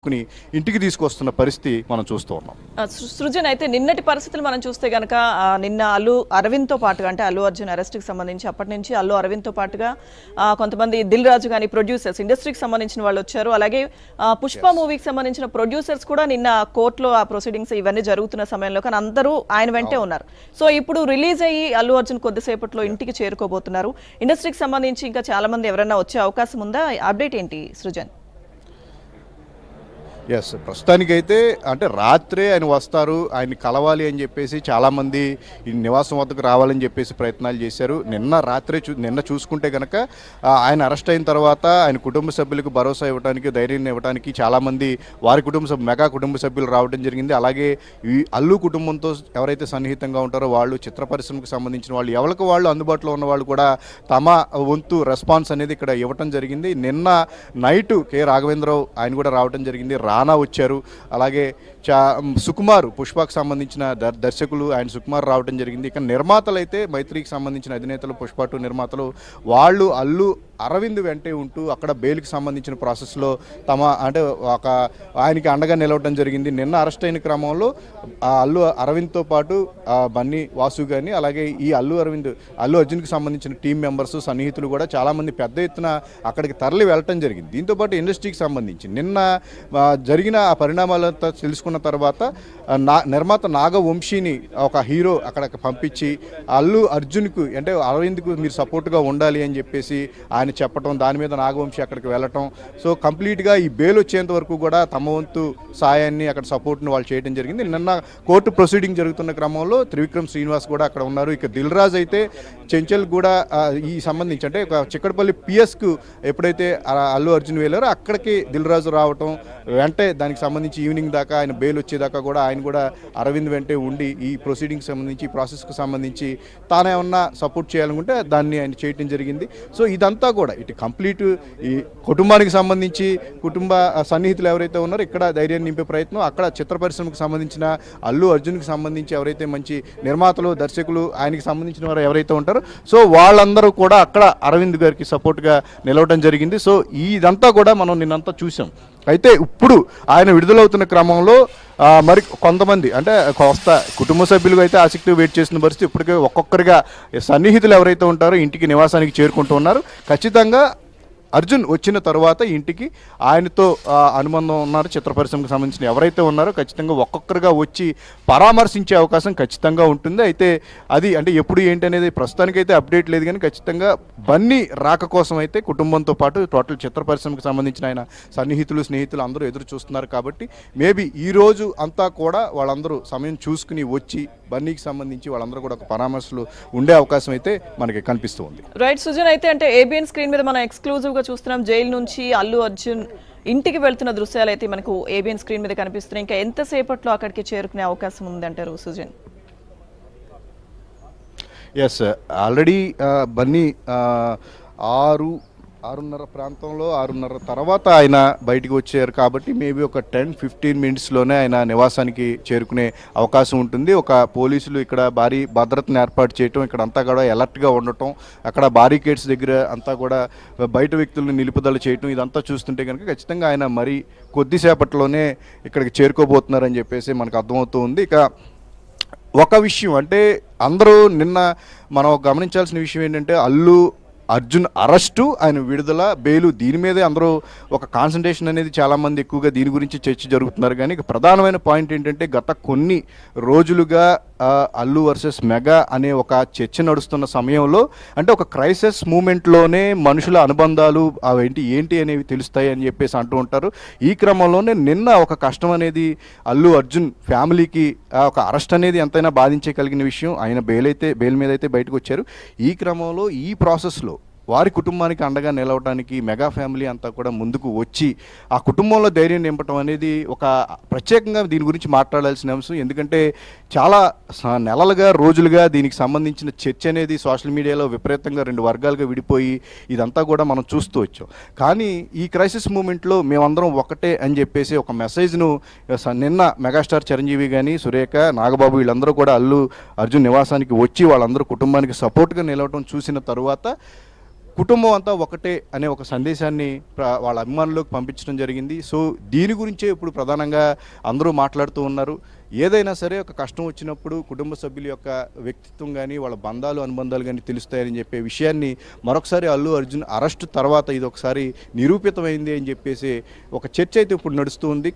ఇంటికి తీసుకొస్తున్న పరిస్థితి మనం చూస్తూ ఉన్నాం. సృజన్ అయితే నిన్నటి పరిస్థితులు మనం చూస్తే గనక నిన్న అల్లు అరవింద్తో పాటుగా అంటే అల్లు అర్జున్ అరెస్ట్కి సంబంధించి అప్పటి నుంచి అల్లు అరవింద్తో పాటుగా కొంతమంది దిల్ రాజు కానీ ప్రొడ్యూసర్స్ ఇండస్ట్రీకి సంబంధించిన వాళ్ళు వచ్చారు. అలాగే పుష్ప మూవీకి సంబంధించిన ప్రొడ్యూసర్స్ కూడా నిన్న కోర్టులో ఆ ప్రొసీడింగ్స్ ఇవన్నీ జరుగుతున్న సమయంలో కానీ అందరూ ఆయన వెంటే ఉన్నారు. సో ఇప్పుడు రిలీజ్ అయ్యి అల్లు అర్జున్ కొద్దిసేపట్లో ఇంటికి చేరుకోబోతున్నారు. ఇండస్ట్రీకి సంబంధించి ఇంకా చాలా మంది ఎవరైనా వచ్చే అవకాశం ఉందా? అప్డేట్ ఏంటి సృజన్? ఎస్, ప్రస్తుతానికైతే అంటే రాత్రే ఆయన వస్తారు, ఆయన్ని కలవాలి అని చెప్పేసి చాలామంది ఈ నివాసం వద్దకు రావాలని చెప్పేసి ప్రయత్నాలు చేశారు. నిన్న రాత్రే నిన్న చూసుకుంటే కనుక ఆయన అరెస్ట్ అయిన తర్వాత ఆయన కుటుంబ సభ్యులకు భరోసా ఇవ్వడానికి, ధైర్యం ఇవ్వడానికి చాలామంది వారి మెగా కుటుంబ సభ్యులు రావడం జరిగింది. అలాగే ఈ అల్లు కుటుంబంతో ఎవరైతే సన్నిహితంగా ఉంటారో వాళ్ళు, చిత్ర పరిశ్రమకు సంబంధించిన వాళ్ళు, ఎవరికి వాళ్ళు అందుబాటులో ఉన్న వాళ్ళు కూడా తమ వంతు రెస్పాన్స్ అనేది ఇక్కడ ఇవ్వటం జరిగింది. నిన్న నైటు కె రాఘవేంద్రరావు ఆయన కూడా రావడం జరిగింది, రానా వచ్చారు. అలాగే సుకుమార్ పుష్పకు సంబంధించిన దర్శకులు ఆయన సుకుమార్ రావడం జరిగింది. ఇక నిర్మాతలు అయితే మైత్రికి సంబంధించిన అధినేతలు, పుష్ప 2 నిర్మాతలు వాళ్ళు అల్లు అరవింద్ వెంటే ఉంటూ అక్కడ బెయిల్కి సంబంధించిన ప్రాసెస్లో అంటే ఆయనకి అండగా నిలవడం జరిగింది. నిన్న అరెస్ట్ అయిన క్రమంలో అల్లు అరవింద్తో పాటు బన్నీ వాసు కానీ, అలాగే ఈ అల్లు అర్జున్కి సంబంధించిన టీం మెంబర్స్, సన్నిహితులు కూడా చాలామంది పెద్ద ఎత్తున అక్కడికి తరలి వెళ్ళటం జరిగింది. దీంతోపాటు ఇండస్ట్రీకి సంబంధించి నిన్న జరిగిన ఆ పరిణామాలంతా తెలుసుకున్న తర్వాత నిర్మాత నాగవంశీని ఒక హీరో అక్కడికి పంపించి అల్లు అర్జున్కు అంటే అరవింద్కు మీరు సపోర్ట్గా ఉండాలి అని చెప్పేసి ఆయన చెప్పటం, దాని మీద నాగవంశీ అక్కడికి వెళ్ళటం. సో కంప్లీట్గా ఈ బెయిల్ వచ్చేంత వరకు కూడా తమ వంతు సాయాన్ని అక్కడ సపోర్ట్ని వాళ్ళు చేయడం జరిగింది. నిన్న కోర్టు ప్రొసీడింగ్ జరుగుతున్న క్రమంలో త్రివిక్రమ్ శ్రీనివాస్ కూడా అక్కడ ఉన్నారు. ఇక దిల్ రాజు అయితే చెంచల్ కూడా ఈ సంబంధించి అంటే చిక్కడపల్లి పిఎస్కు ఎప్పుడైతే అల్లు అర్జున్ వెళ్ళారో అక్కడికి దిల్ రాజు రావటం, వెంటే దానికి సంబంధించి ఈవినింగ్ దాకా ఆయన బెయిల్ వచ్చేదాకా కూడా ఆయన కూడా అరవింద్ వెంటే ఉండి ఈ ప్రొసీడింగ్కి సంబంధించి, ఈ ప్రాసెస్కి సంబంధించి తానేమన్నా సపోర్ట్ చేయాలనుకుంటే దాన్ని ఆయన చేయటం జరిగింది. సో ఇదంతా కూడా ఇటు కంప్లీట్ ఈ కుటుంబానికి సంబంధించి కుటుంబ సన్నిహితులు ఎవరైతే ఉన్నారో ఇక్కడ ధైర్యాన్ని నింపే ప్రయత్నం, అక్కడ చిత్ర పరిశ్రమకు సంబంధించిన అల్లు అర్జున్కి సంబంధించి ఎవరైతే మంచి నిర్మాతలు, దర్శకులు ఆయనకి సంబంధించిన వారు ఎవరైతే ఉంటారో సో వాళ్ళందరూ కూడా అక్కడ అరవింద్ గారికి సపోర్ట్గా నిలవడం జరిగింది. సో ఇదంతా కూడా మనం నిన్నంతా చూసాం. అయితే ఇప్పుడు ఆయన విడుదలవుతున్న క్రమంలో మరి కొంతమంది అంటే కుటుంబ సభ్యులు అయితే ఆసక్తిగా వెయిట్ చేసిన పరిస్థితి. ఇప్పటికే ఒక్కొక్కరిగా సన్నిహితులు ఎవరైతే ఉంటారో ఇంటికి నివాసానికి చేరుకుంటూ ఉన్నారు. ఖచ్చితంగా అర్జున్ వచ్చిన తర్వాత ఇంటికి ఆయనతో అనుబంధం ఉన్నారు, చిత్ర పరిశ్రమకు సంబంధించిన ఎవరైతే ఉన్నారో ఖచ్చితంగా ఒక్కొక్కరుగా వచ్చి పరామర్శించే అవకాశం ఖచ్చితంగా ఉంటుంది. అయితే అది అంటే ఎప్పుడు ఏంటి అనేది ప్రస్తుతానికైతే అప్డేట్ లేదు, కానీ ఖచ్చితంగా బన్నీ రాక కోసం అయితే కుటుంబంతో పాటు టోటల్ చిత్ర పరిశ్రమకు సంబంధించిన ఆయన సన్నిహితులు, స్నేహితులు అందరూ ఎదురు చూస్తున్నారు. కాబట్టి మేబీ ఈరోజు అంతా కూడా వాళ్ళందరూ సమయం చూసుకుని వచ్చి బన్నీకి సంబంధించి వాళ్ళందరూ కూడా ఒక పరామర్శలు ఉండే అవకాశం అయితే మనకి కనిపిస్తూ ఉంది. రైట్ సుజన్, అయితే అంటే ఏబిఎన్ స్క్రీన్ మీద మనం ఎక్స్క్లూజివ్ చూస్తున్నాం జైలు నుంచి అల్లు అర్జున్ ఇంటికి వెళ్తున్న దృశ్యాలు అయితే మనకు ఏబిఎన్ స్క్రీన్ మీద కనిపిస్తున్నాయి. ఇంకా ఎంతసేపట్లో అక్కడికి చేరుకునే అవకాశం ఉందంటారు సుజన్? ఎస్, ఆల్రెడీ బన్నీ 6:30 ప్రాంతంలో 6:30 తర్వాత ఆయన బయటికి వచ్చారు. కాబట్టి మేబీ ఒక 10-15 మినిట్స్లోనే ఆయన నివాసానికి చేరుకునే అవకాశం ఉంటుంది. ఒక పోలీసులు ఇక్కడ భారీ భద్రతను ఏర్పాటు చేయటం, ఇక్కడ అంతా కూడా అలర్ట్గా ఉండటం, అక్కడ బారికేడ్స్ దగ్గర అంతా కూడా బయట వ్యక్తులను నిలుపుదల చేయటం, ఇదంతా చూస్తుంటే కనుక ఖచ్చితంగా ఆయన మరి కొద్దిసేపట్లోనే ఇక్కడికి చేరుకోబోతున్నారని చెప్పేసి మనకు అర్థమవుతూ ఉంది. ఇక ఒక విషయం అంటే అందరూ నిన్న మనం గమనించాల్సిన విషయం ఏంటంటే అల్లు అర్జున్ అరెస్టు, ఆయన విడుదల, బెయిలు, దీని మీదే అందరూ ఒక కాన్సన్ట్రేషన్ అనేది చాలామంది ఎక్కువగా దీని గురించి చర్చ జరుగుతున్నారు. కానీ ప్రధానమైన పాయింట్ ఏంటంటే గత కొన్ని రోజులుగా అల్లు వర్సెస్ మెగా అనే ఒక చర్చ నడుస్తున్న సమయంలో అంటే ఒక క్రైసిస్ మూమెంట్లోనే మనుషుల అనుబంధాలు ఏంటి అనేవి తెలుస్తాయి అని చెప్పేసి అంటూ ఉంటారు. ఈ క్రమంలోనే నిన్న ఒక కష్టం అనేది అల్లు అర్జున్ ఫ్యామిలీకి ఒక అరెస్ట్ అనేది ఎంతైనా బాధించగలిగిన విషయం. ఆయన బెయిల్ మీద అయితే బయటకు వచ్చారు. ఈ క్రమంలో ఈ ప్రాసెస్లో వారి కుటుంబానికి అండగా నిలవడానికి మెగా ఫ్యామిలీ అంతా కూడా ముందుకు వచ్చి ఆ కుటుంబంలో ధైర్యం నింపటం అనేది ఒక ప్రత్యేకంగా దీని గురించి మాట్లాడాల్సిన అంశం. ఎందుకంటే చాలా నెలలుగా, రోజులుగా దీనికి సంబంధించిన చర్చ అనేది సోషల్ మీడియాలో విపరీతంగా 2 వర్గాలుగా విడిపోయి ఇదంతా కూడా మనం చూస్తూ వచ్చాం. కానీ ఈ క్రైసిస్ మూమెంట్లో మేమందరం ఒకటే అని చెప్పేసి ఒక మెసేజ్ను నిన్న మెగాస్టార్ చిరంజీవి కానీ, సురేఖ, నాగబాబు వీళ్ళందరూ కూడా అల్లు అర్జున్ నివాసానికి వచ్చి వాళ్ళందరూ కుటుంబానికి సపోర్ట్గా నిలవటం చూసిన తరువాత కుటుంబం అంతా ఒకటే అనే ఒక సందేశాన్ని వాళ్ళ అభిమానులకు పంపించడం జరిగింది. సో దీని గురించే ఇప్పుడు ప్రధానంగా అందరూ మాట్లాడుతూ ఉన్నారు. ఏదైనా సరే ఒక కష్టం వచ్చినప్పుడు కుటుంబ సభ్యుల యొక్క వ్యక్తిత్వం కానీ వాళ్ళ బంధాలు అనుబంధాలు కానీ తెలుస్తాయని చెప్పే విషయాన్ని మరొకసారి అల్లు అర్జున్ అరెస్ట్ తర్వాత ఇది ఒకసారి నిరూపితమైంది అని చెప్పేసి ఒక చర్చ అయితే ఇప్పుడు నడుస్తూ ఉంది.